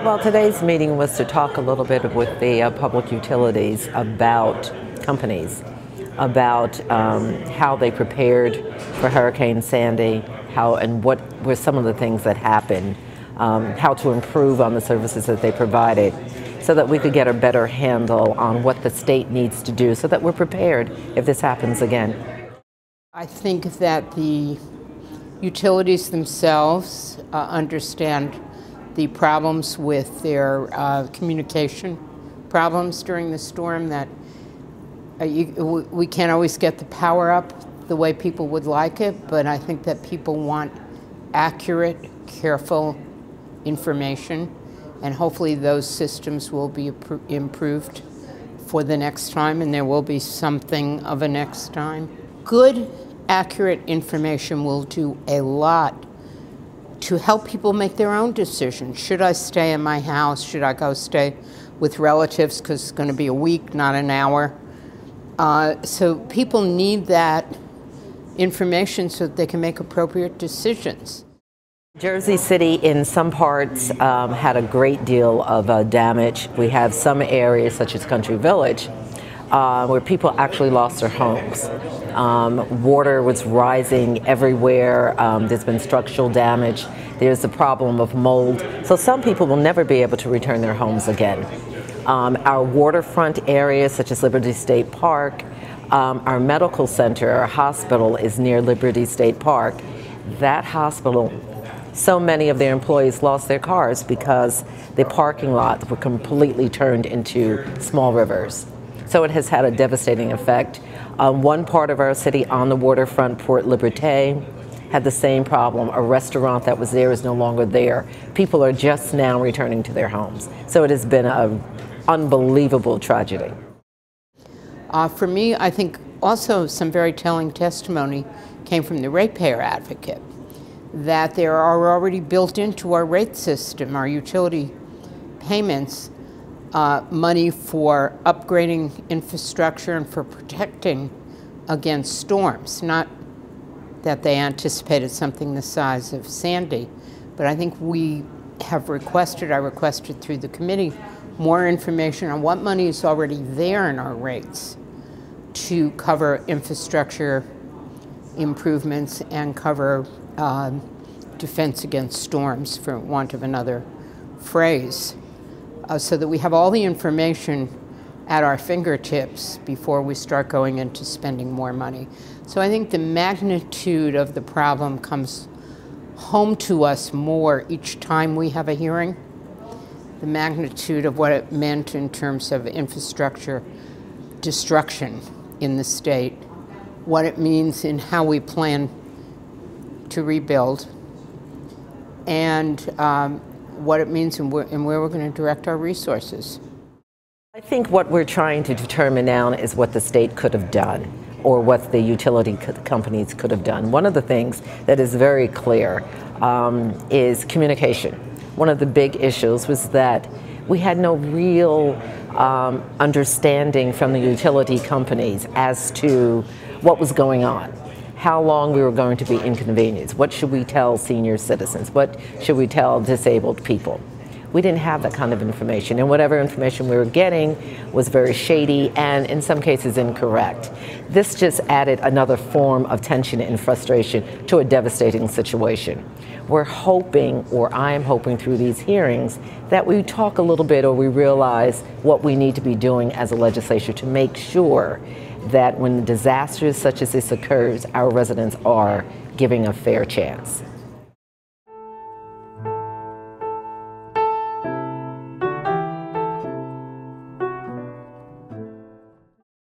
Well, today's meeting was to talk a little bit with the public utilities about companies, about how they prepared for Hurricane Sandy, how and what were some of the things that happened, how to improve on the services that they provided, so that we could get a better handle on what the state needs to do so that we're prepared if this happens again. I think that the utilities themselves understand the problems with their communication problems during the storm, that we can't always get the power up the way people would like it, but I think that people want accurate, careful information, and hopefully those systems will be improved for the next time, and there will be something of a next time. Good, accurate information will do a lot to help people make their own decisions. Should I stay in my house? Should I go stay with relatives because it's going to be a week, not an hour? So people need that information so that they can make appropriate decisions. Jersey City, in some parts, had a great deal of damage. We have some areas, such as Country Village, where people actually lost their homes. Water was rising everywhere. There's been structural damage. There's the problem of mold. So some people will never be able to return their homes again. Our waterfront areas, such as Liberty State Park, our medical center, our hospital is near Liberty State Park. That hospital, so many of their employees lost their cars because the parking lots were completely turned into small rivers. So it has had a devastating effect. One part of our city on the waterfront, Port Liberté, had the same problem. A restaurant that was there is no longer there. People are just now returning to their homes. So it has been an unbelievable tragedy. For me, I think also some very telling testimony came from the ratepayer advocate, that there are already built into our rate system, our utility payments, money for upgrading infrastructure and for protecting against storms. Not that they anticipated something the size of Sandy, but I think we have requested, I requested through the committee, more information on what money is already there in our rates to cover infrastructure improvements and cover defense against storms, for want of another phrase. So that we have all the information at our fingertips before we start going into spending more money. So I think the magnitude of the problem comes home to us more each time we have a hearing. The magnitude of what it meant in terms of infrastructure destruction in the state, what it means in how we plan to rebuild, and what it means and where we're going to direct our resources. I think what we're trying to determine now is what the state could have done, or what the utility companies could have done. One of the things that is very clear is communication. One of the big issues was that we had no real understanding from the utility companies as to what was going on, how long we were going to be inconvenienced, what should we tell senior citizens, what should we tell disabled people. We didn't have that kind of information, and whatever information we were getting was very shady and in some cases incorrect. This just added another form of tension and frustration to a devastating situation. We're hoping, or I am hoping through these hearings, that we talk a little bit, or we realize what we need to be doing as a legislature to make sure that when disasters such as this occurs, our residents are giving a fair chance.